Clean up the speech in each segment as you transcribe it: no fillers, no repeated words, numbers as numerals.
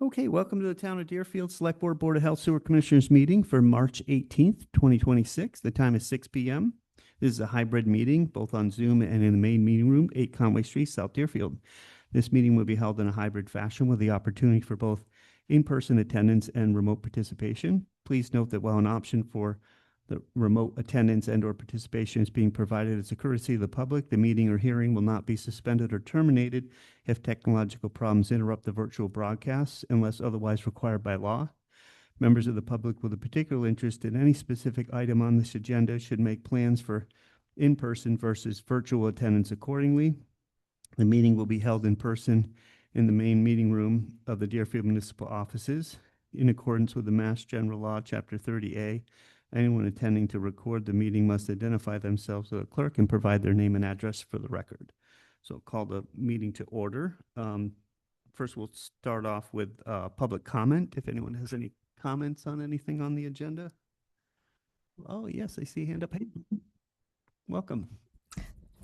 Okay, welcome to the Town of Deerfield Select Board of Health Sewer Commissioners meeting for March 18th, 2026. The time is 6 p.m. This is a hybrid meeting, both on Zoom and in the main meeting room, 8 Conway Street, South Deerfield. This meeting will be held in a hybrid fashion with the opportunity for both in-person attendance and remote participation. Please note that while an option for the remote attendance and/or participation is being provided as a courtesy of the public, the meeting or hearing will not be suspended or terminated if technological problems interrupt the virtual broadcasts unless otherwise required by law. Members of the public with a particular interest in any specific item on this agenda should make plans for in-person versus virtual attendance accordingly. The meeting will be held in person in the main meeting room of the Deerfield Municipal Offices in accordance with the Mass General Law, Chapter 30A. Anyone attending to record the meeting must identify themselves to the clerk and provide their name and address for the record. So I'll call the meeting to order. First, we'll start off with public comment. If anyone has any comments on anything on the agenda. Oh, yes, I see a hand up. Hey, welcome.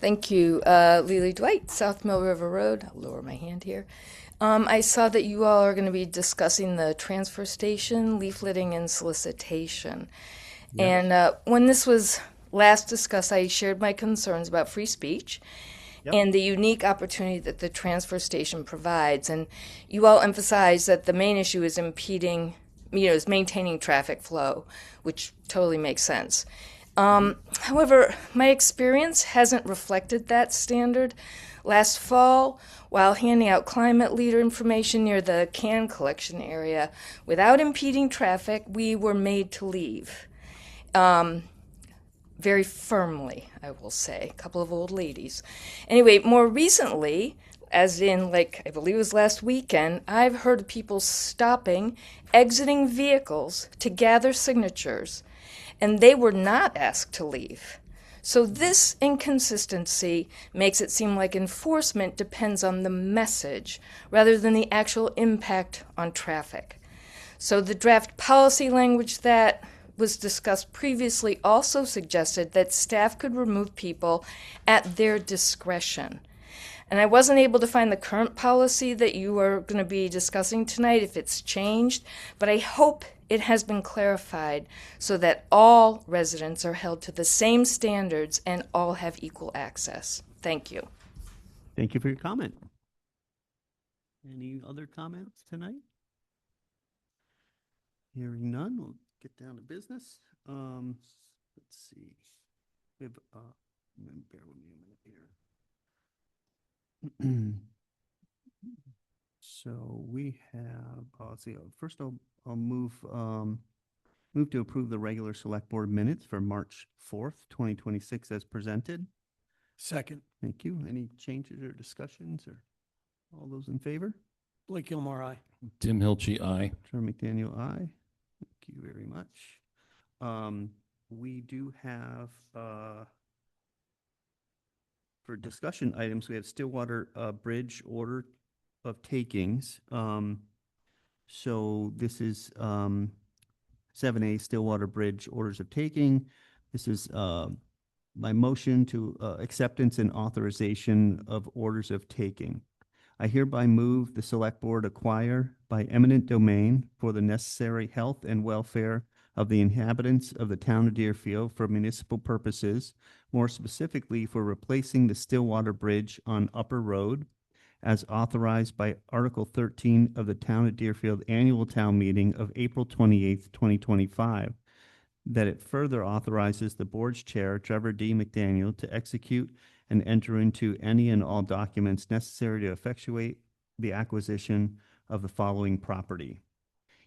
Thank you. Lily Dwight, South Mill River Road. I'll lower my hand here. I saw that you all are going to be discussing the transfer station, leafleting, and solicitation. Yes. And when this was last discussed, I shared my concerns about free speech. Yep. And the unique opportunity that the transfer station provides. And you all emphasize that the main issue is is maintaining traffic flow, which totally makes sense. However, my experience hasn't reflected that standard. Last fall, while handing out climate leader information near the can collection area, without impeding traffic, we were made to leave. Very firmly, I will say. A couple of old ladies. Anyway, more recently, as in, I believe it was last weekend, I've heard of people stopping, exiting vehicles to gather signatures, and they were not asked to leave. So this inconsistency makes it seem like enforcement depends on the message rather than the actual impact on traffic. So the draft policy language that was discussed previously also suggested that staff could remove people at their discretion. And I wasn't able to find the current policy that you are going to be discussing tonight, if it's changed, but I hope it has been clarified so that all residents are held to the same standards and all have equal access. Thank you. Thank you for your comment. Any other comments tonight? Hearing none, we'll get down to business. Let's see. We have, bear with me a minute here. So we have, let's see, first I'll move to approve the regular select board minutes for March 4th, 2026 as presented. Second. Thank you. Any changes or discussions or all those in favor? Blake Gilmore, aye. Tim Hilchey, aye. Trevor McDaniel, aye. Thank you very much. We do have, for discussion items, we have Stillwater Bridge order of takings. So this is 7A Stillwater Bridge orders of taking. This is my motion to acceptance and authorization of orders of taking. I hereby move the select board acquire by eminent domain for the necessary health and welfare of the inhabitants of the town of Deerfield for municipal purposes, more specifically for replacing the Stillwater Bridge on Upper Road, as authorized by Article 13 of the Town of Deerfield Annual Town Meeting of April 28th, 2025, that it further authorizes the board's chair, Trevor D. McDaniel, to execute and enter into any and all documents necessary to effectuate the acquisition of the following property.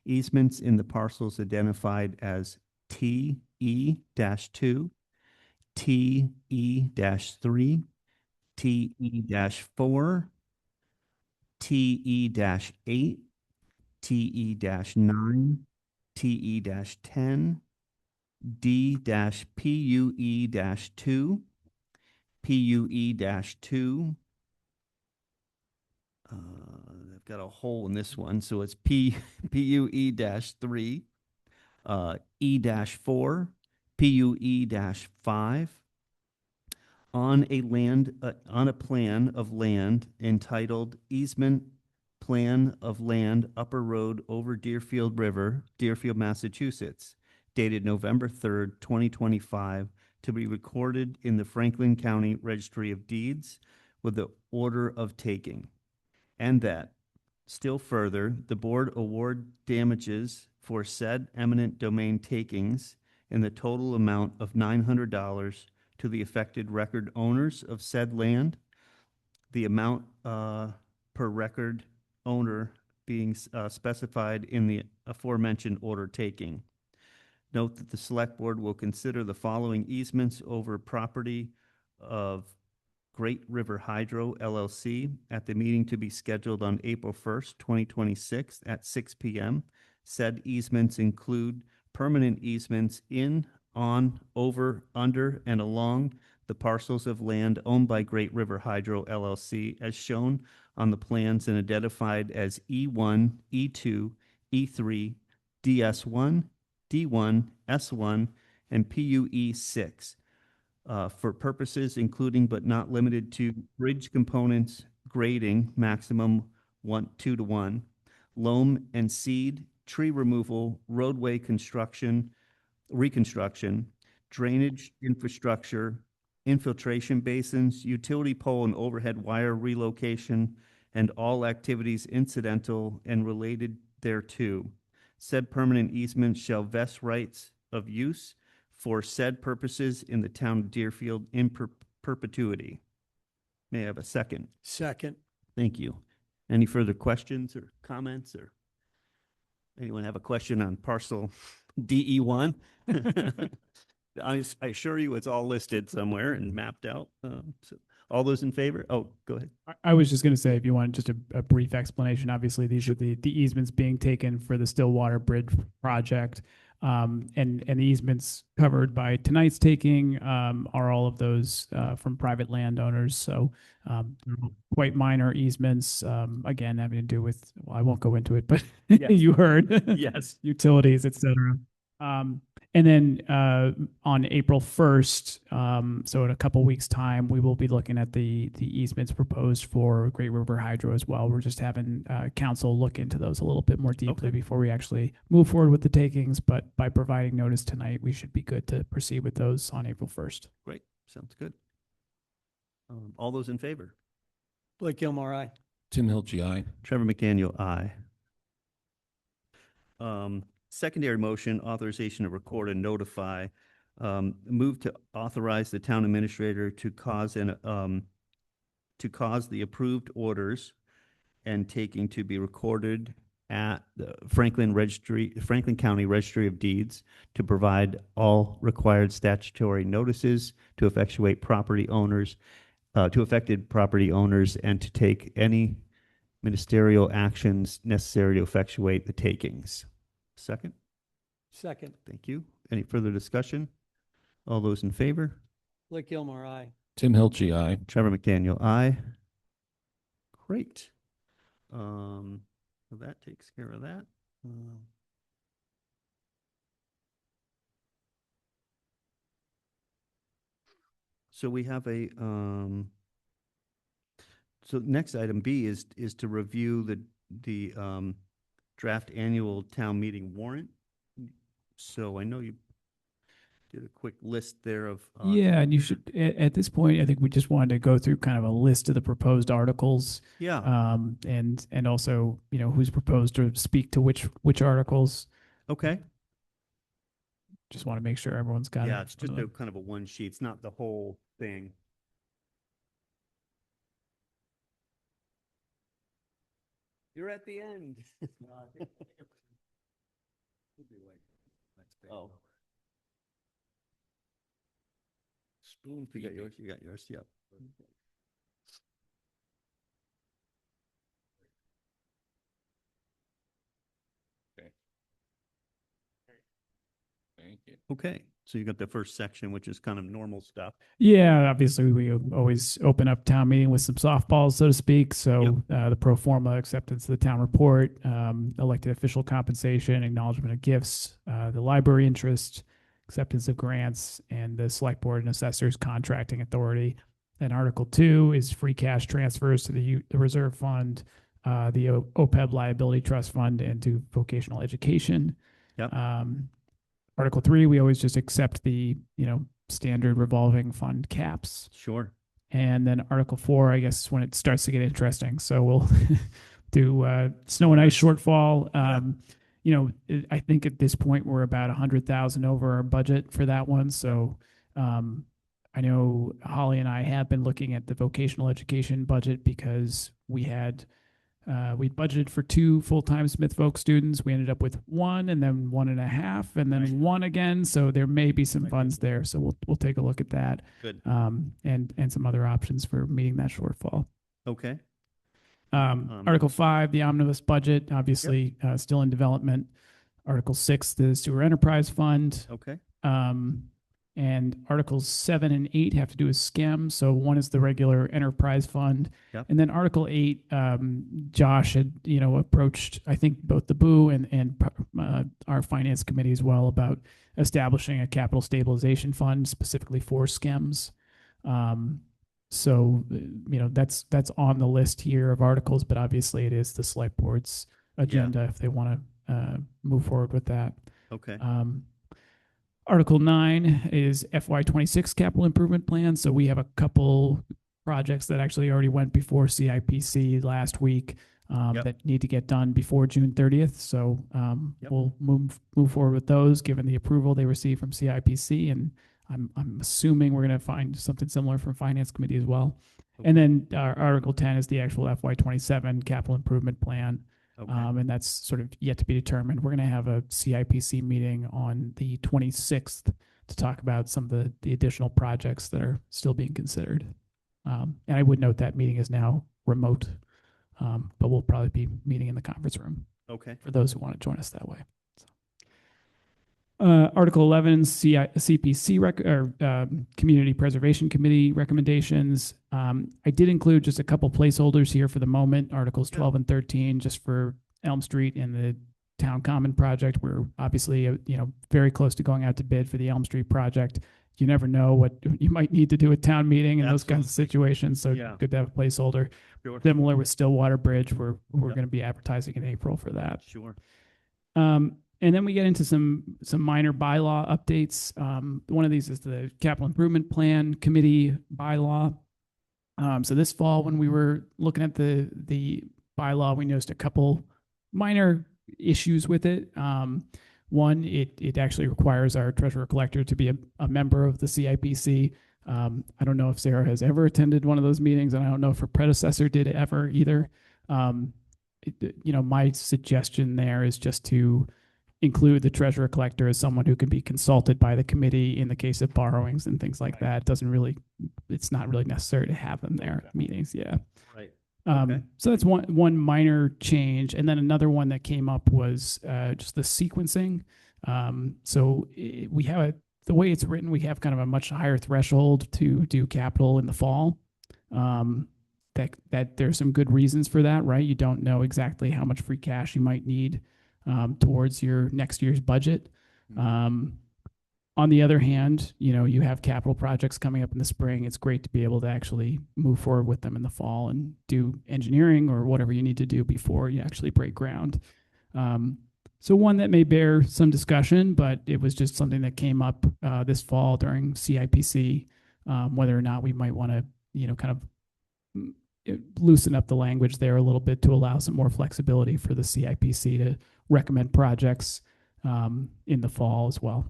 Easements in the parcels identified as TE-2, TE-3, TE-4, TE-8, TE-9, TE-10, D-PUE-2, PUE-2. I've got a hole in this one, so it's PUE-3, E-4, PUE-5. On a plan of land entitled Easement plan of land Upper Road over Deerfield River, Deerfield, Massachusetts, dated November 3rd, 2025, to be recorded in the Franklin County Registry of Deeds with the order of taking. And that, still further, the board award damages for said eminent domain takings in the total amount of $900 to the affected record owners of said land, the amount per record owner being specified in the aforementioned order taking. Note that the Select Board will consider the following easements over property of Great River Hydro LLC at the meeting to be scheduled on April 1st, 2026 at 6 p.m. Said easements include permanent easements in, on, over, under, and along the parcels of land owned by Great River Hydro LLC as shown on the plans and identified as E1, E2, E3, DS1, D1, S1, and PUE 6. For purposes including but not limited to bridge components, grading, maximum 2 to 1, loam and seed, tree removal, roadway construction, reconstruction, drainage infrastructure, infiltration basins, utility pole and overhead wire relocation, and all activities incidental and related thereto. Said permanent easements shall vest rights of use for said purposes in the town of Deerfield in perpetuity. May I have a second? Second. Thank you. Any further questions or comments, or anyone have a question on parcel DE1? I assure you it's all listed somewhere and mapped out. So all those in favor? Oh, go ahead. I was just going to say, if you want just a brief explanation, obviously these are the easements being taken for the Stillwater Bridge project. And the easements covered by tonight's taking are all of those from private landowners. So quite minor easements, again, having to do with, well, I won't go into it, but Yes. you heard. Yes. Utilities, et cetera. And then on April 1st, so in a couple weeks' time, we will be looking at the easements proposed for Great River Hydro as well. We're just having council look into those a little bit more deeply Okay. before we actually move forward with the takings. But by providing notice tonight, we should be good to proceed with those on April 1st. Great. Sounds good. All those in favor? Blake Gilmore, aye. Tim Hilge, aye. Trevor McDaniel, aye. Secondary motion, authorization to record and notify. Move to authorize the town administrator to cause the approved orders and taking to be recorded at the Franklin County Registry of Deeds to provide all required statutory notices to effectuate property owners, to affected property owners, and to take any ministerial actions necessary to effectuate the takings. Second? Second. Thank you. Any further discussion? All those in favor? Blake Gilmore, aye. Tim Hilge, aye. Trevor McDaniel, aye. Great. So that takes care of that. So we have a, so next item B is to review the draft annual town meeting warrant. So I know you did a quick list there of. Yeah, and you should, at this point, I think we just wanted to go through kind of a list of the proposed articles. Yeah. And also, who's proposed to speak to which articles. Okay. Just want to make sure everyone's got it. Yeah, it's just a kind of a one sheet. It's not the whole thing. You're at the end. Oh. Spoon You got feeding. yours? You got yours, yep. Thank you. Okay, so you got the first section, which is kind of normal stuff. Yeah, obviously we always open up town meeting with some softballs, so to speak. So the pro forma acceptance of the town report, elected official compensation, acknowledgement of gifts, the library interest, acceptance of grants, and the select board and assessors contracting authority. And Article 2 is free cash transfers to the reserve fund, the OPEB liability trust fund and to vocational education. Yep. Article 3, we always just accept the, standard revolving fund caps. Sure. And then Article 4, I guess, is when it starts to get interesting. So we'll do snow and ice shortfall. I think at this point we're about 100,000 over our budget for that one. So I know Holly and I have been looking at the vocational education budget because we budgeted for 2 full-time Smith Folk students. We ended up with 1 and then 1.5 and then Right. 1 again. So there may be some Right. funds there. So we'll take a look at that. Good. And some other options for meeting that shortfall. Okay. Article 5, the omnibus budget, obviously still in development. Article 6, the sewer enterprise fund. Okay. And Articles 7 and 8 have to do with SCEM. So one is the regular enterprise fund. Yep. And then Article 8, Josh had, approached, I think, both the BOO and our finance committee as well about establishing a capital stabilization fund specifically for SCEMs. So, that's on the list here of articles, but obviously it is the select board's agenda if they want to move forward with that. Okay. Article 9 is FY26 capital improvement plan. So we have a couple projects that actually already went before CIPC last week that need to get done before June 30th. So we'll move forward with those given the approval they received from CIPC. And I'm assuming we're going to find something similar from Finance Committee as well. Okay. And then Article 10 is the actual FY27 capital improvement plan. Okay. And that's sort of yet to be determined. We're going to have a CIPC meeting on the 26th to talk about some of the additional projects that are still being considered. And I would note that meeting is now remote, but we'll probably be meeting in the conference room Okay. for those who want to join us that way. Article 11, CPC Community Preservation Committee recommendations. I did include just a couple placeholders here for the moment, Articles 12 and 13, just for Elm Street and the Town Common project. We're obviously, very close to going out to bid for the Elm Street project. You never know what you might need to do at town meeting and those kinds of situations. So good to have a placeholder. Sure. Similar with Stillwater Bridge, we're Yep. going to be advertising in April for that. Sure. And then we get into some minor bylaw updates. One of these is the Capital Improvement Plan Committee bylaw. So this fall, when we were looking at the bylaw, we noticed a couple minor issues with it. One, it actually requires our treasurer collector to be a member of the CIPC. I don't know if Sarah has ever attended one of those meetings, and I don't know if her predecessor did ever either. My suggestion there is just to include the treasurer collector as someone who can be consulted by the committee in the case of borrowings and things like that. It's not really necessary to have them there at meetings. Yeah. Right. Okay. So that's one minor change. And then another one that came up was just the sequencing. We have the way it's written, we have kind of a much higher threshold to do capital in the fall. That there's some good reasons for that, right? You don't know exactly how much free cash you might need towards your next year's budget. On the other hand, you have capital projects coming up in the spring. It's great to be able to actually move forward with them in the fall and do engineering or whatever you need to do before you actually break ground. So one that may bear some discussion, but it was just something that came up this fall during CIPC, whether or not we might want to, kind of loosen up the language there a little bit to allow some more flexibility for the CIPC to recommend projects in the fall as well.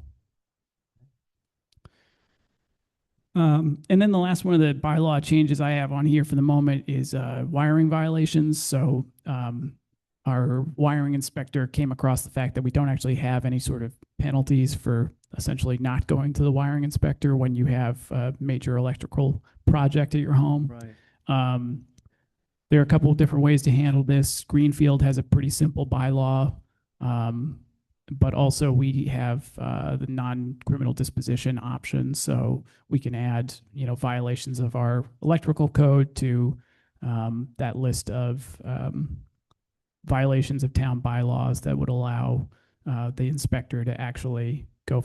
And then the last one of the bylaw changes I have on here for the moment is wiring violations. So our wiring inspector came across the fact that we don't actually have any sort of penalties for essentially not going to the wiring inspector when you have a major electrical project at your home. Right. There are a couple of different ways to handle this. Greenfield has a pretty simple bylaw, but also we have the non-criminal disposition option. So we can add, violations of our electrical code to that list of violations of town bylaws that would allow the inspector to actually go,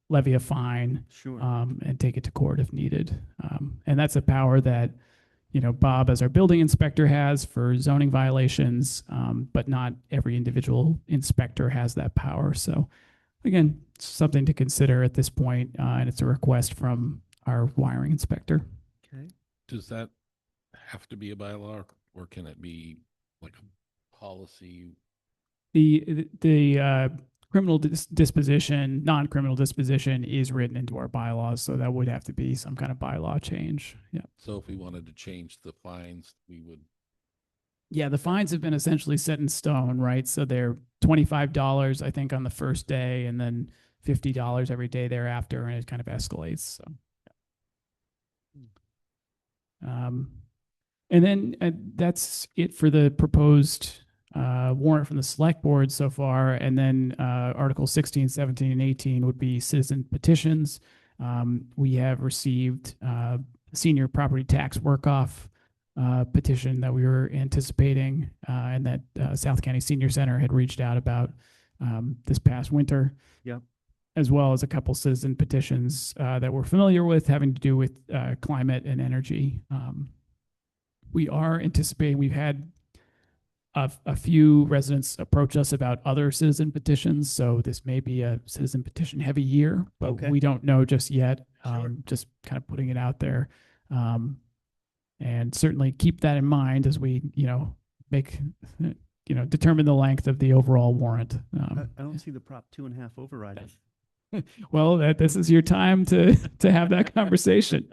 levy a fine Sure. and take it to court if needed. And that's a power that Bob as our building inspector has for zoning violations, but not every individual inspector has that power. So again, something to consider at this point, and it's a request from our wiring inspector. Okay. Does that have to be a bylaw or can it be like a policy? The criminal disposition, non-criminal disposition is written into our bylaws, so that would have to be some kind of bylaw change. Yeah. So if we wanted to change the fines, we would, Yeah, the fines have been essentially set in stone, right? So they're $25, I think, on the first day, and then $50 every day thereafter, and it kind of escalates. So, and then that's it for the proposed warrant from the select board so far. And then Article 16, 17, and 18 would be citizen petitions. We have received senior property tax work-off petition that we were anticipating, and that South County Senior Center had reached out about this past winter. Yep. As well as a couple citizen petitions that we're familiar with, having to do with climate and energy. We are anticipating, we've had a few residents approach us about other citizen petitions, so this may be a citizen petition heavy year, but Okay. we don't know just yet. Sure. Just kind of putting it out there. And certainly keep that in mind as we, make, determine the length of the overall warrant. I don't see the Prop 2.5 override. Well, this is your time to have that conversation.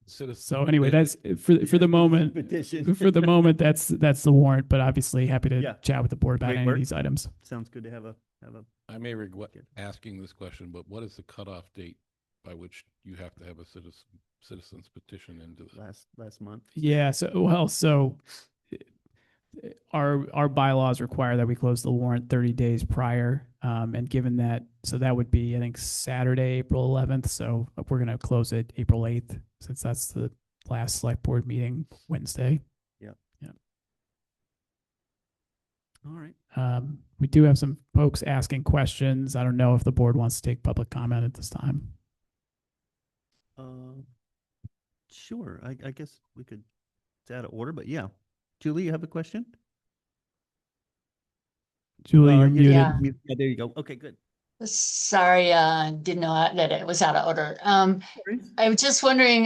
citizen. So anyway, that's for the moment. Petition. For the moment, that's the warrant. But obviously, happy to Yeah. chat with the board about Great any work. of these items. Sounds good to have a I may regret Good. asking this question, but what is the cutoff date by which you have to have a citizen's petition into the? last month. Yeah. So our bylaws require that we close the warrant 30 days prior. And given that, so that would be, I think, Saturday, April 11th. So we're going to close it April 8th, since that's the last select board meeting Wednesday. All right. We do have some folks asking questions. I don't know if the board wants to take public comment at this time. Sure. I guess we could, it's out of order, but yeah. Julie, you have a question? Julie, you're yeah, muted. Yeah. Yeah, there you go. Okay, good. Sorry, didn't know that it was out of order. I was just wondering,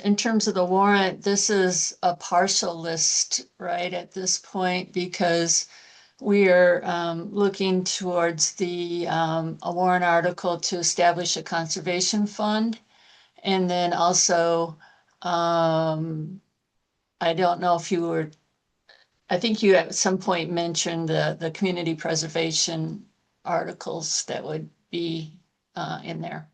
in terms of the warrant, this is a partial list, right, at this point, because we are looking towards a warrant article to establish a conservation fund. And then also, I don't know if you were, I think you at some point mentioned the community preservation articles that would be in there.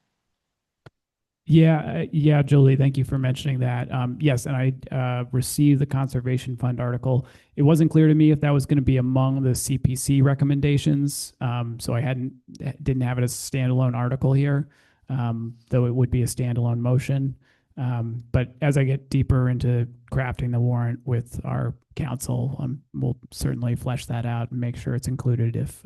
Yeah, Julie, thank you for mentioning that. Yes, and I received the conservation fund article. It wasn't clear to me if that was going to be among the CPC recommendations, so I didn't have it as a standalone article here, though it would be a standalone motion. But as I get deeper into crafting the warrant with our council, we'll certainly flesh that out and make sure it's included if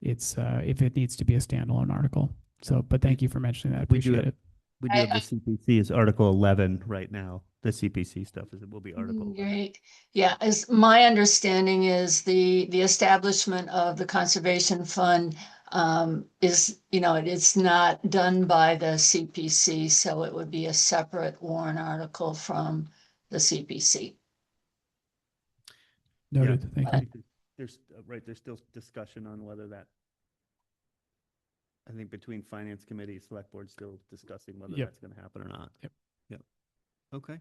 it needs to be a standalone article. So, but thank you for mentioning that. We do Appreciate it. We do have the CPC is Article 11 right now. The CPC stuff it will be Article 11. Right. Yeah, as my understanding is the establishment of the conservation fund is, it's not done by the CPC, so it would be a separate warrant article from the CPC. Noted. Thank you. There's there's still discussion on whether that, I think between Finance Committee, Select Board still discussing whether Yep. that's going to happen or not. Yep. Okay.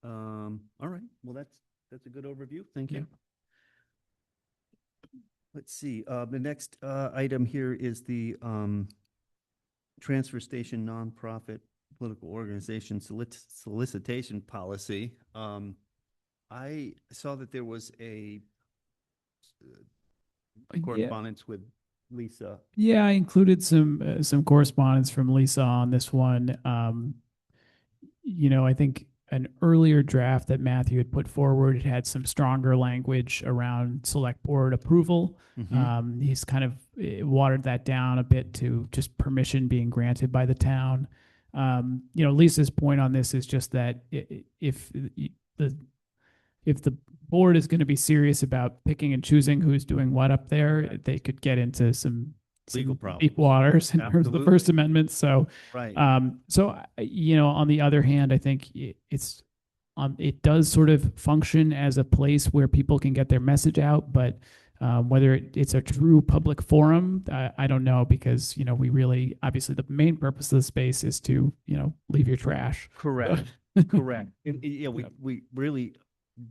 All right. Well, that's a good overview. Thank you. Let's see. The next item here is the transfer station nonprofit political organization solicitation policy. I saw that there was a correspondence with Lisa. Yeah, I included some correspondence from Lisa on this one. I think an earlier draft that Matthew had put forward. It had some stronger language around select board approval. He's kind of watered that down a bit to just permission being granted by the town. Lisa's point on this is just that if the board is going to be serious about picking and choosing who's doing what up there, they could get into some Legal deep problems. waters in terms of the Absolutely. First Amendment. So, Right. on the other hand, I think it does sort of function as a place where people can get their message out, but whether it's a true public forum, I don't know, because we really, obviously the main purpose of the space is to leave your trash. Correct. Correct. Yeah, we really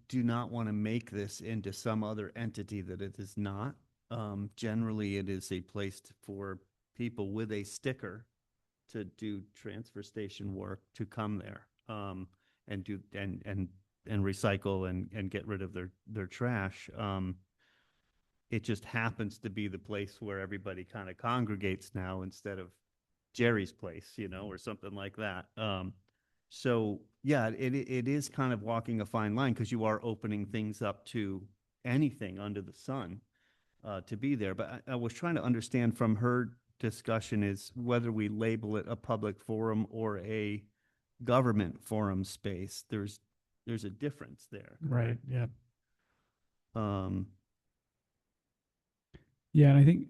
do not want to make this into some other entity that it is not. Generally, it is a place for people with a sticker to do transfer station work to come there, and do and recycle and get rid of their trash. It just happens to be the place where everybody kind of congregates now instead of Jerry's place, or something like that. So yeah, it is kind of walking a fine line, because you are opening things up to anything under the sun to be there. But I was trying to understand from her discussion is whether we label it a public forum or a government forum space. There's a difference there. Right. Yeah. Um, Yeah, and I think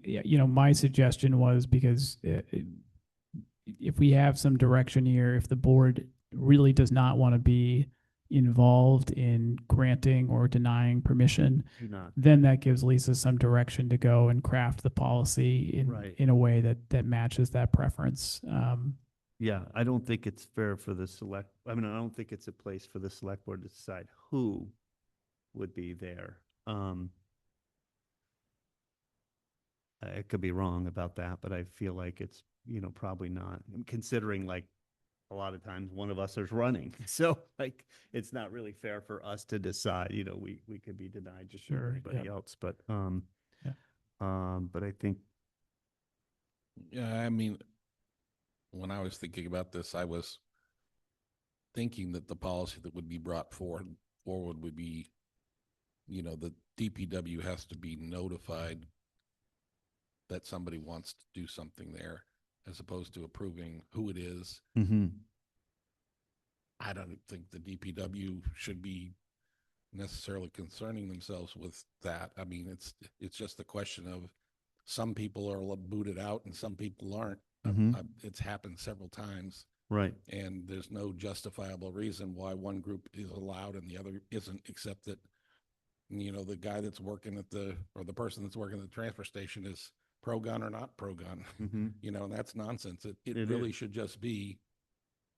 my suggestion was, because if we have some direction here, if the board really does not want to be involved in granting or denying permission, do not. then that gives Lisa some direction to go and craft the policy Right. in a way that matches that preference. Yeah, I don't think it's fair for I don't think it's a place for the select board to decide who would be there. I could be wrong about that, but I feel like it's, probably not, considering like a lot of times one of us is running. So like, it's not really fair for us to decide, we could be denied just like Sure, everybody yeah. else, but, Yeah. but I think, Yeah, I mean, when I was thinking about this, I was thinking that the policy that would be brought forward would be, the DPW has to be notified that somebody wants to do something there, as opposed to approving who it is. I don't think the DPW should be necessarily concerning themselves with that. I mean, it's just a question of some people are booted out and some people aren't. It's happened several times, right. and there's no justifiable reason why one group is allowed and the other isn't, except that, the guy that's working or the person that's working at the transfer station is pro-gun or not pro-gun, and that's nonsense. It really should just be,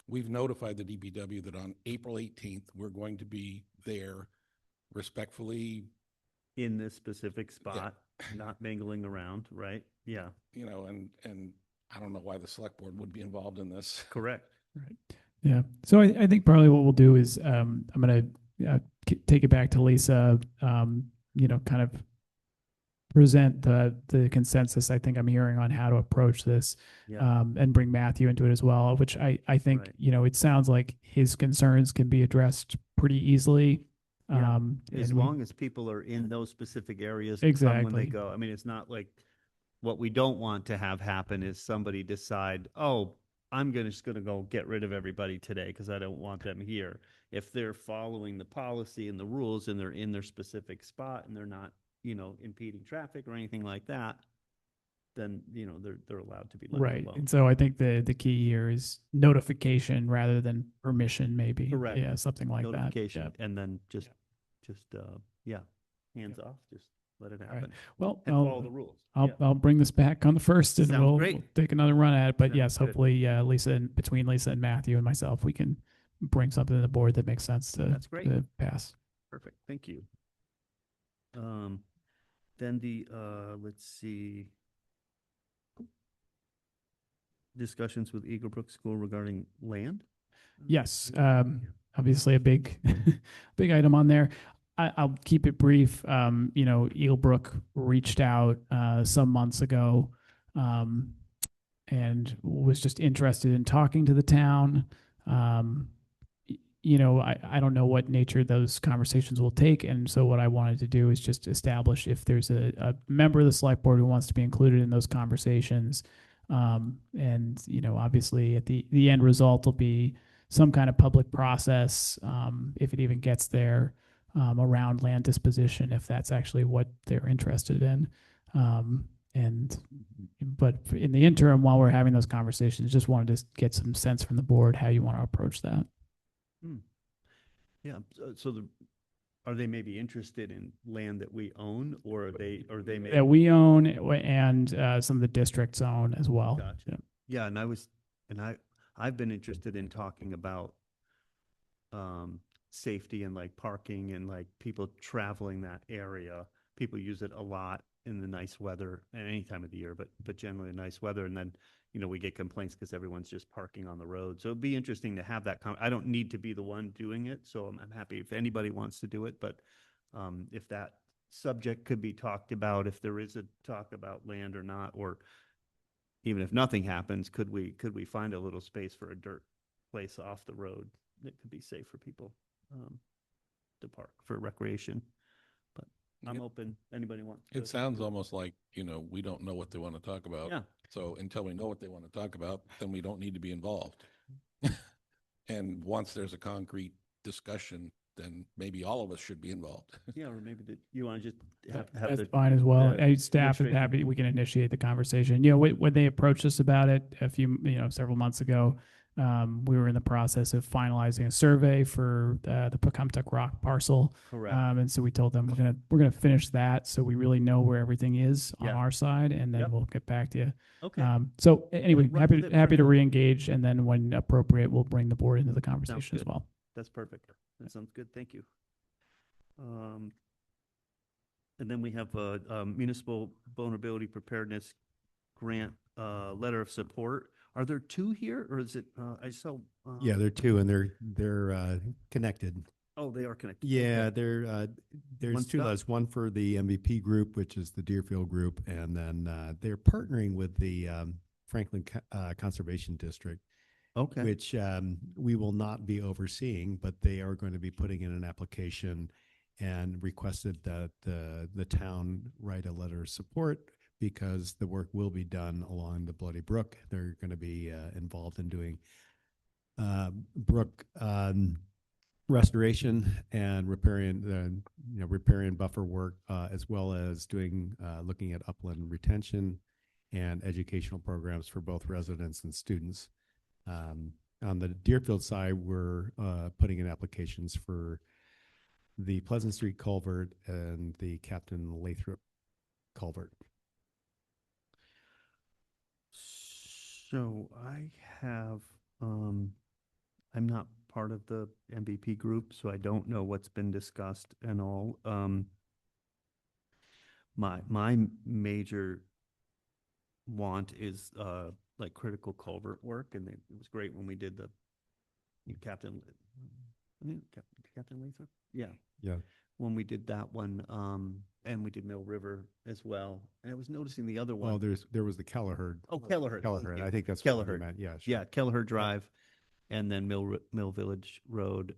we've notified the DPW that on April 18th, we're going to be there respectfully. In this specific spot, not mingling around, right? Yeah. And I don't know why the select board would be involved in this. Correct. Right. Yeah. So I think probably what we'll do is I'm going to take it back to Lisa, kind of present the consensus I think I'm hearing on how to approach this, Yeah. and bring Matthew into it as well, which I think, Right. It sounds like his concerns can be addressed pretty easily. Yeah. As and we- long as people are in those specific areas, come when they Exactly. go. I mean, it's not like, what we don't want to have happen is somebody decide, oh, I'm just gonna go get rid of everybody today because I don't want them here. If they're following the policy and the rules and they're in their specific spot and they're not, impeding traffic or anything like that, then, they're allowed to be left Right. alone. And so I think the key here is notification rather than permission, maybe. Correct. Yeah, something like Notification, that. and then just, hands off, just let it Right. happen. Well, And follow the rules. Yeah. I'll bring this back on the first, and Sounds we'll great. take another run at it. But Sounds yes, good. hopefully, between Lisa and Matthew and myself, we can bring something to the board that makes sense to, That's great. to pass. Perfect, thank you. Then let's see. Discussions with Eagle Brook School regarding land? Yes, obviously a big, big item on there. I'll keep it brief. Eagle Brook reached out some months ago, and was just interested in talking to the town. I don't know what nature those conversations will take. And so what I wanted to do is just establish if there's a member of the select board who wants to be included in those conversations. And, obviously at the end result will be some kind of public process, if it even gets there, around land disposition, if that's actually what they're interested in. But in the interim, while we're having those conversations, just wanted to get some sense from the board how you want to approach that. Yeah, are they maybe interested in land that we own, or are they maybe? That we own and some of the districts own as well. Gotcha. Yeah, I've been interested in talking about safety and like parking and like people traveling that area. People use it a lot in the nice weather at any time of the year, but generally nice weather. And then, we get complaints because everyone's just parking on the road. So it'd be interesting to have that. I don't need to be the one doing it, so I'm happy if anybody wants to do it. But if that subject could be talked about, if there is a talk about land or not, or even if nothing happens, could we find a little space for a dirt place off the road that could be safe for people to park for recreation? But I'm open. Anybody wants to? It sounds almost like, we don't know what they want to talk about. Yeah. So until we know what they want to talk about, then we don't need to be involved. And once there's a concrete discussion, then maybe all of us should be involved. Yeah, or maybe you want to just have That's the fine as well. the Staff is administration- happy. We can initiate the conversation. When they approached us about it several months ago, we were in the process of finalizing a survey for the Pocumtuck Rock parcel. Correct. And so we told them we're gonna finish that, so we really know where everything is on Yeah. our side, and then Yep. we'll get back to you. Okay. So anyway, Run happy with it happy for to now. re-engage, and then when appropriate, we'll bring the board into the conversation as good. well. That's perfect. That sounds good. Thank you. And then we have a municipal vulnerability preparedness grant letter of support. Are there two here, or is it? I saw. Yeah, they're two, and they're connected. Oh, they are connected. Yeah, Okay. there's One two stop? letters. One for the MVP group, which is the Deerfield group, and then they're partnering with the Franklin Conservation District, Okay. which we will not be overseeing, but they are going to be putting in an application and requested that the town write a letter of support because the work will be done along the Bloody Brook. They're going to be involved in doing brook restoration and riparian buffer work, as well as doing looking at upland retention and educational programs for both residents and students. On the Deerfield side, we're putting in applications for the Pleasant Street culvert and the Captain Lathrop culvert. So I have, I'm not part of the MVP group, so I don't know what's been discussed and all. My major want is like critical culvert work, and it was great when we did the Captain, I think Captain Lathrop? Yeah. Yeah. When we did that one, and we did Mill River as well. And I was noticing the other one. Well, there was the Kelleher. Oh, Kelleher. Kelleher. I think that's what Kelleher. you meant. Yeah. Sure. Yeah, Kelleher Drive, and then Mill Village Road.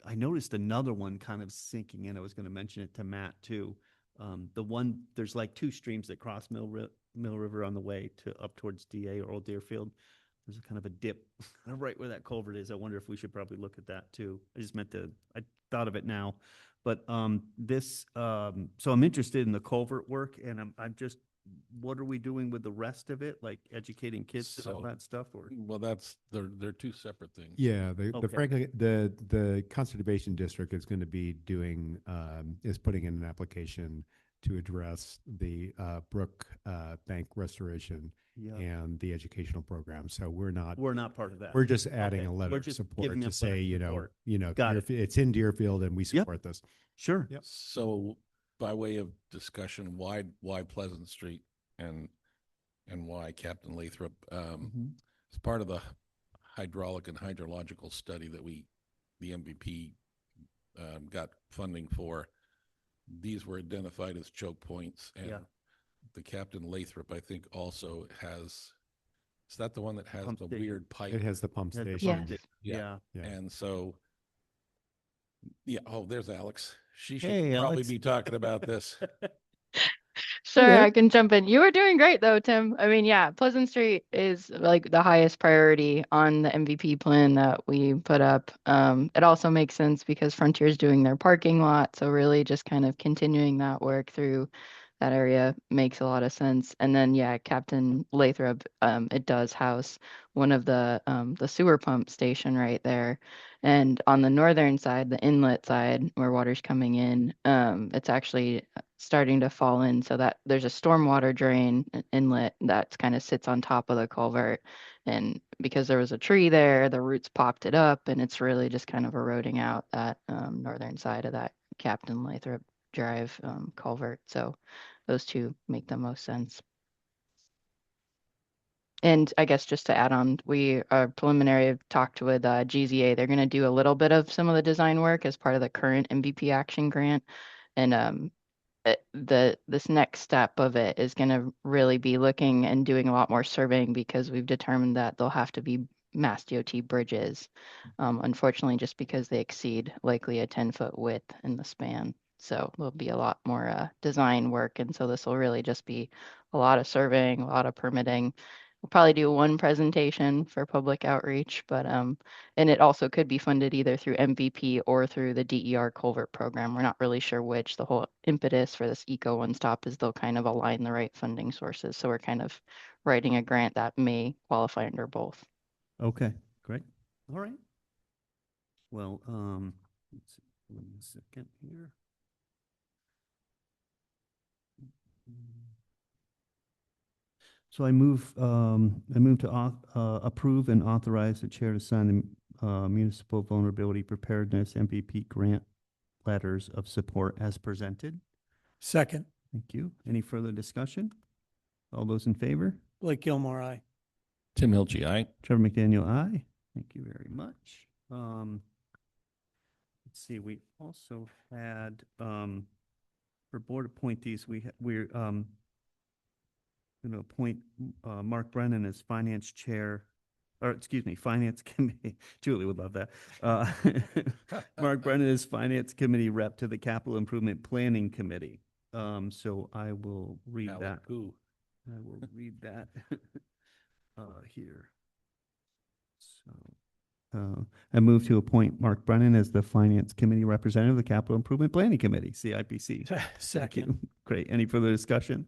I noticed another one kind of sinking in. I was going to mention it to Matt too. There's like two streams that cross Mill River on the way up towards DA or Old Deerfield. There's a kind of a dip right where that culvert is. I wonder if we should probably look at that too. I thought of it now, but so I'm interested in the culvert work, and I'm just, what are we doing with the rest of it? Like educating kids and all So- that stuff, or? Well, they're two separate things. Yeah, the Okay. Franklin, the Conservation District is going to be doing, is putting in an application to address the brook bank restoration Yeah, and the educational program. So we're not part of that. we're just adding Okay. a We're letter of just support giving to them say, letter of support. Got it. it's in Deerfield and we Yep. support this. Sure. Yep. So by way of discussion, why Pleasant Street and why Captain Lathrop? Mhm. As part of the hydraulic and hydrological study that the MVP got funding for, these were identified as choke points, and Yeah. the Captain Lathrop, I think, also has Is that the one that has Pump the station. weird pipe? It has the pump Has the station. pump Yes. sta- Yeah. Yeah. Yeah. And so, yeah, oh, there's Alex. She should Hey, probably Alex. be talking about this. Sure, there. I can jump in. You were doing great though, Tim. I mean, yeah, Pleasant Street is like the highest priority on the MVP plan that we put up. It also makes sense because Frontier's doing their parking lot, so really just kind of continuing that work through that area makes a lot of sense. And then yeah, Captain Lathrop, it does house one of the sewer pump station right there. And on the northern side, the inlet side where water's coming in, it's actually starting to fall in so that there's a stormwater drain inlet that kind of sits on top of the culvert. And because there was a tree there, the roots popped it up and it's really just kind of eroding out that northern side of that Captain Lathrop Drive culvert. So those two make the most sense. And I guess just to add on, we are preliminary have talked with GZA. They're going to do a little bit of some of the design work as part of the current MVP action grant. And this next step of it is going to really be looking and doing a lot more surveying because we've determined that they'll have to be Mass DOT bridges, unfortunately, just because they exceed likely a 10-foot width in the span. So there'll be a lot more design work. And so this will really just be a lot of surveying, a lot of permitting. We'll probably do one presentation for public outreach, but and it also could be funded either through MVP or through the DER culvert program. We're not really sure which. The whole impetus for this Eco One Stop is they'll kind of align the right funding sources. So we're kind of writing a grant that may qualify under both. Okay, great. All right. Well, let's see, 1 second here. So I move to approve and authorize the chair to sign the municipal vulnerability preparedness MVP grant letters of support as presented. Second, Thank you. Any further discussion? All those in favor? Blake Gilmore, aye. Tim Hilge, aye. Trevor McDaniel, aye. Thank you very much. Let's see, we also had, for board appointees, we're going to appoint Mark Brennan as finance chair, or excuse me, finance committee. Julie would love that. Mark Brennan is finance committee rep to the capital improvement planning committee. So I will read Alec that. who? I will read that here. So I move to appoint Mark Brennan as the Finance Committee representative of the Capital Improvement Planning Committee, CIPC. Thank Second, you. Great. Any further discussion?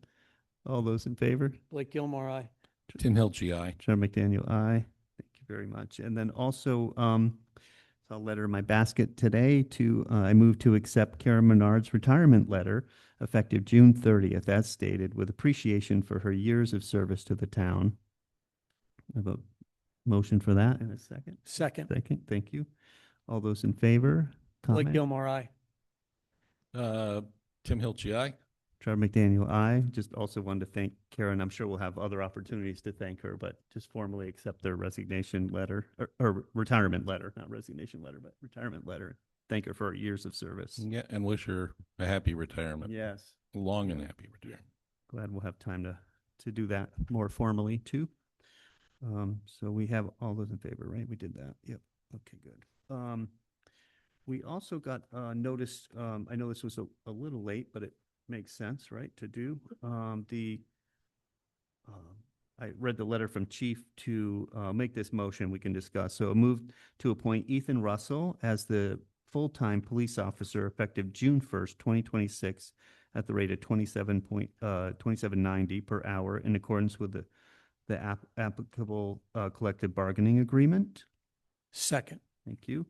All those in favor? Blake Gilmore, aye. Tim Hilge, aye. Chair McDaniel, aye. Thank you very much. And then also, saw a letter in my basket today I move to accept Karen Menard's retirement letter effective June 30th, as stated, with appreciation for her years of service to the town. I have a motion for that in a second. Second, Second, thank you. All those in favor? Blake Comment? Gilmore, aye. Tim Hilge, aye. Trevor McDaniel, aye. Just also wanted to thank Karen. I'm sure we'll have other opportunities to thank her, but just formally accept their resignation letter or retirement letter, not resignation letter, but retirement letter. Thank her for her years of service. Yeah, and wish her a happy retirement. Yes. Long and happy retirement. Glad we'll have time to do that more formally too. So we have all those in favor, right? We did that. Yep. Okay, good. We also got notice, I know this was a little late, but it makes sense, right, to do. I read the letter from Chief to make this motion we can discuss. So a move to appoint Ethan Russell as the full-time police officer effective June 1st, 2026 at the rate of 27.90 per hour in accordance with the applicable collective bargaining agreement. Second, Thank you.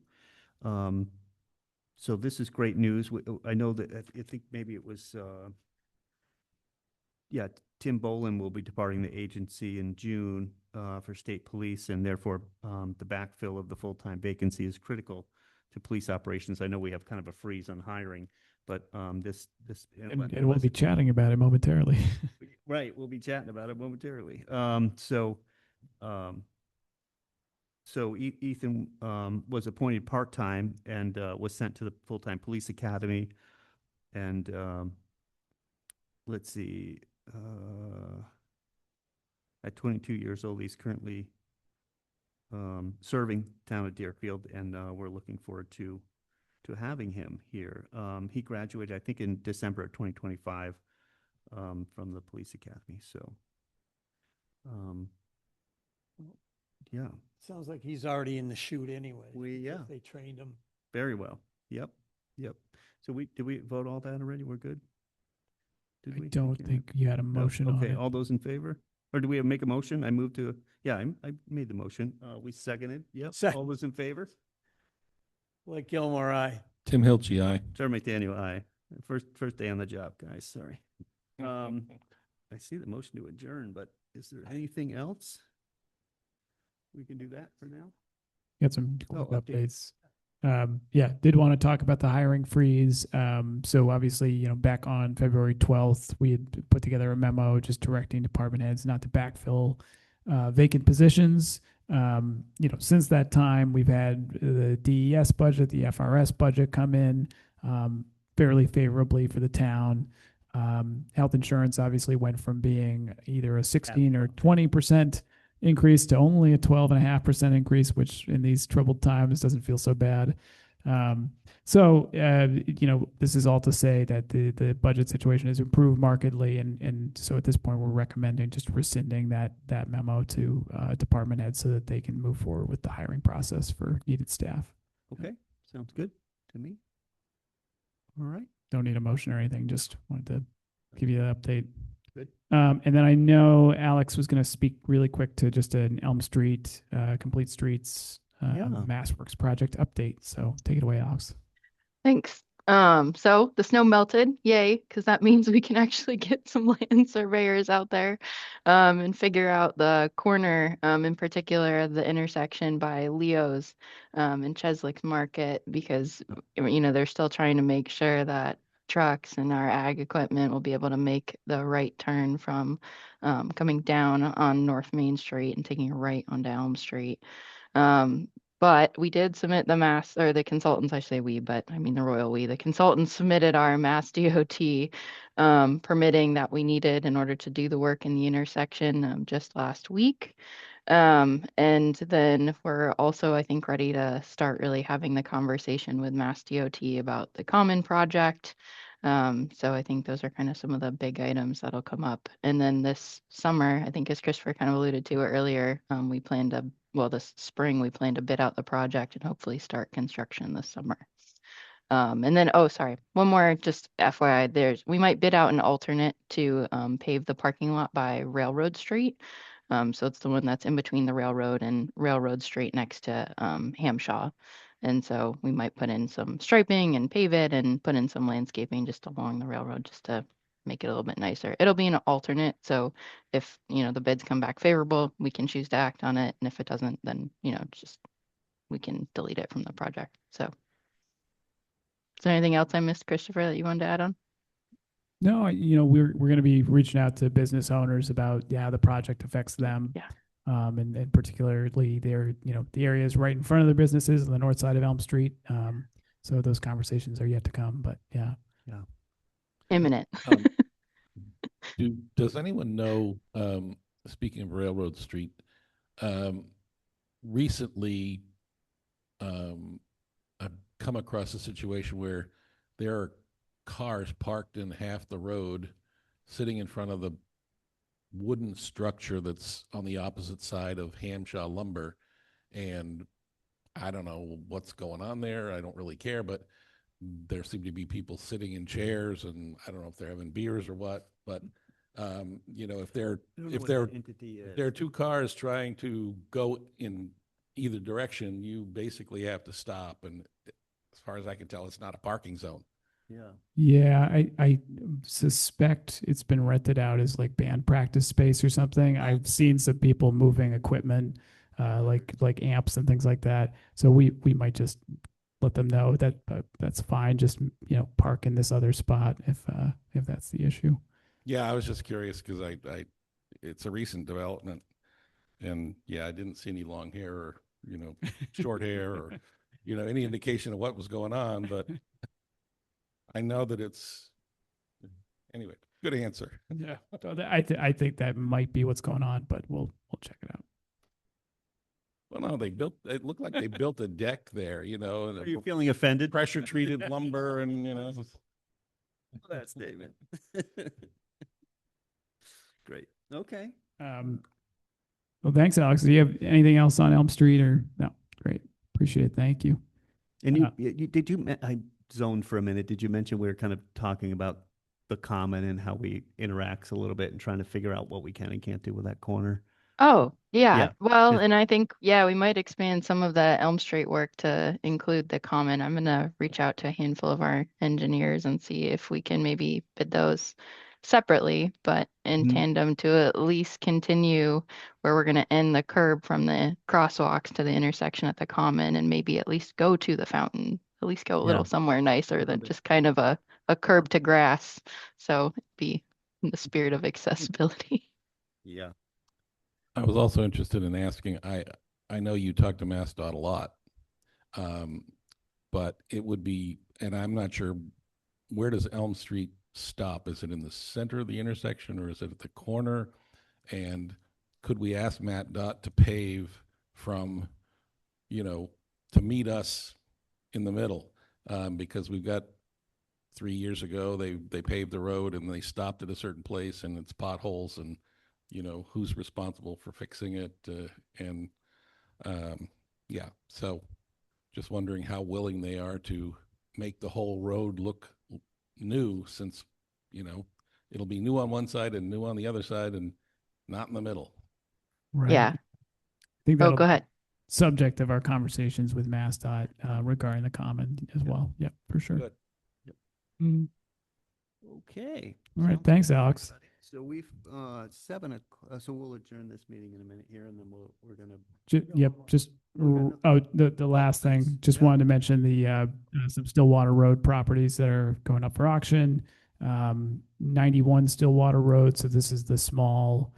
So this is great news. I know that, I think maybe it was, Tim Bolin will be departing the agency in June for state police, and therefore the backfill of the full-time vacancy is critical to police operations. I know we have kind of a freeze on hiring, but this. And we'll be chatting about it momentarily. Right, we'll be chatting about it momentarily. So Ethan was appointed part-time and was sent to the full-time police academy. And let's see, At 22 years old, he's currently serving town of Deerfield, and we're looking forward to having him here. He graduated, I think, in December of 2025 from the police academy. So, yeah, Sounds like he's already in the chute anyway. yeah, They trained him. very well. Yep, yep. So did we vote all that already? We're good? Did I we? don't can't think you had a remember. No? motion on Okay, it. all those in favor? Or do we make a motion? I moved to, yeah, I made the motion. We seconded. Yep. Second. All those in favor? Like Gilmore, aye. Tim Hilchey, aye. Trevor McDaniel, aye. First day on the job, guys, sorry. I see the motion to adjourn, but is there anything else? We can do that for now? Got some quick Oh, updates. updates. Yeah, did want to talk about the hiring freeze. So obviously, back on February 12th, we had put together a memo just directing department heads not to backfill vacant positions. Since that time, we've had the DES budget, the FRS budget come in fairly favorably for the town. Health insurance obviously went from being either a 16 or 20% increase to only a 12.5% increase, which in these troubled times doesn't feel so bad. This is all to say that the budget situation has improved markedly, and so at this point we're recommending just rescinding that memo to department heads so that they can move forward with the hiring process for needed staff. Okay, sounds good to me. All right. Don't need a motion or anything, just wanted to give you an update. Good. And then I know Alex was going to speak really quick to just an Elm Street, Complete Streets, MassWorks project update. So take it away, Alex. Thanks. So the snow melted, yay, because that means we can actually get some land surveyors out there and figure out the corner, in particular of the intersection by Leo's and Cheslick Market, because they're still trying to make sure that trucks and our ag equipment will be able to make the right turn from coming down on North Main Street and taking a right onto Elm Street. But we did submit the consultants, I say we, but I mean the royal we, the consultants submitted our Mass DOT permitting that we needed in order to do the work in the intersection just last week. And then we're also, I think, ready to start really having the conversation with Mass DOT about the common project. So I think those are kind of some of the big items that'll come up. And then this summer, I think as Christopher kind of alluded to earlier, this spring, we plan to bid out the project and hopefully start construction this summer. And then, one more just FYI, we might bid out an alternate to pave the parking lot by Railroad Street. So it's the one that's in between the railroad and Railroad Street next to Hamshaw. And so we might put in some striping and pave it and put in some landscaping just along the railroad just to make it a little bit nicer. It'll be an alternate. So if, the bids come back favorable, we can choose to act on it. And if it doesn't, then, we can delete it from the project. So is there anything else I missed, Christopher, that you wanted to add on? No, we're going to be reaching out to business owners about how the project affects them. Yeah. And particularly the areas right in front of their businesses on the north side of Elm Street. So those conversations are yet to come, but yeah. Imminent. Does anyone know, speaking of Railroad Street, recently I've come across a situation where there are cars parked in half the road sitting in front of the wooden structure that's on the opposite side of Hamshaw Lumber, and I don't know what's going on there. I don't really care, but there seem to be people sitting in chairs, and I don't know if they're having beers or what, but if there are two cars trying to go in either direction, you basically have to stop, and as far as I can tell, it's not a parking zone. Yeah, I suspect it's been rented out as like band practice space or something. I've seen some people moving equipment, like amps and things like that. So we might just let them know that that's fine. Just park in this other spot if that's the issue. Yeah, I was just curious because it's a recent development, and I didn't see any long hair or short hair or any indication of what was going on, but I know that it's anyway. Good answer. Yeah. So I think that might be what's going on, but we'll check it out. Well, no, it looked like they built a deck there, and Are you feeling offended? pressure treated lumber and, That statement. Great. Okay. Well, thanks, Alex. Do you have anything else on Elm Street or no? Great. Appreciate it. Thank you. And I zoned for a minute. Did you mention we were kind of talking about the common and how we interacts a little bit and trying to figure out what we can and can't do with that corner? Oh, yeah. Yeah. Well, Is- and I think, yeah, we might expand some of the Elm Street work to include the common. I'm gonna reach out to a handful of our engineers and see if we can maybe bid those separately, but in Mhm. tandem to at least continue where we're gonna end the curb from the crosswalks to the intersection at the common and maybe at least go to the fountain, at least go a little Yeah. somewhere nicer than bit. just kind of a curb to grass. So be in the spirit of accessibility. Yeah. I was also interested in asking, I know you talk to MassDOT a lot, but it would be, and I'm not sure, where does Elm Street stop? Is it in the center of the intersection or is it at the corner? And could we ask MassDOT to pave from, to meet us in the middle? Because we've got 3 years ago, they paved the road and they stopped at a certain place and it's potholes and, who's responsible for fixing it? Yeah, so just wondering how willing they are to make the whole road look new since, it'll be new on one side and new on the other side and not in the middle. Right. Yeah. I think Oh, that'll go ahead. subject of our conversations with MassDOT regarding the common as well. Yep, for sure. Good. Mhm. Okay. All right. Sounds Thanks, good. Alex. So we've 7 o'clock. So we'll adjourn this meeting in a minute here, and then we're gonna. Yep. Just nothing. the last thing. Just Yeah. wanted to mention the some Stillwater Road properties that are going up for auction. 91 Stillwater Road. So this is the small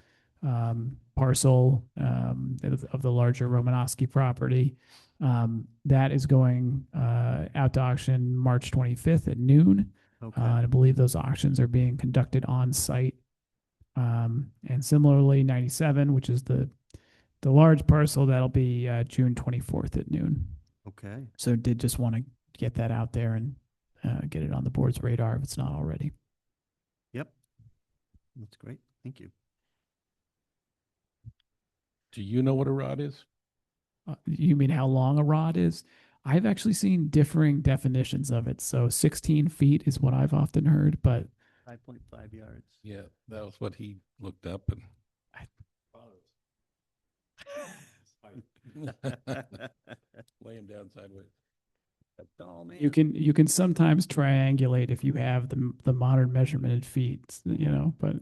parcel of the larger Romanowski property. That is going out to auction March 25th at noon. Okay. I believe those auctions are being conducted on site. And similarly, 97, which is the large parcel, that'll be June 24th at noon. Okay. So did just want to get that out there and get it on the board's radar if it's not already. Yep. That's great. Thank you. Do you know what a rod is? You mean how long a rod is? I've actually seen differing definitions of it. So 16 feet is what I've often heard, but 5.5 yards. Yeah, that was what he looked up and. Lay him down sideways. Oh, man. you can sometimes triangulate if you have the modern measurement in feet, but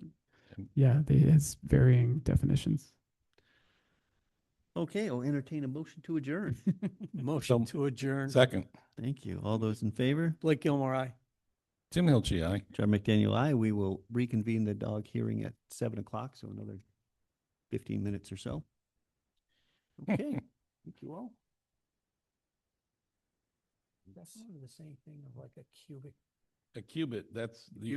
yeah, it has varying definitions. Okay, I'll entertain a motion to adjourn. Motion to adjourn. Second, Thank you. All those in favor? Blake Gilmore, aye. Tim Hilchey, aye. John McDaniel, aye. We will reconvene the dog hearing at 7 o'clock, so another 15 minutes or so. Okay, thank you all. That's sort of the same thing of like a cubic A cubit, that's the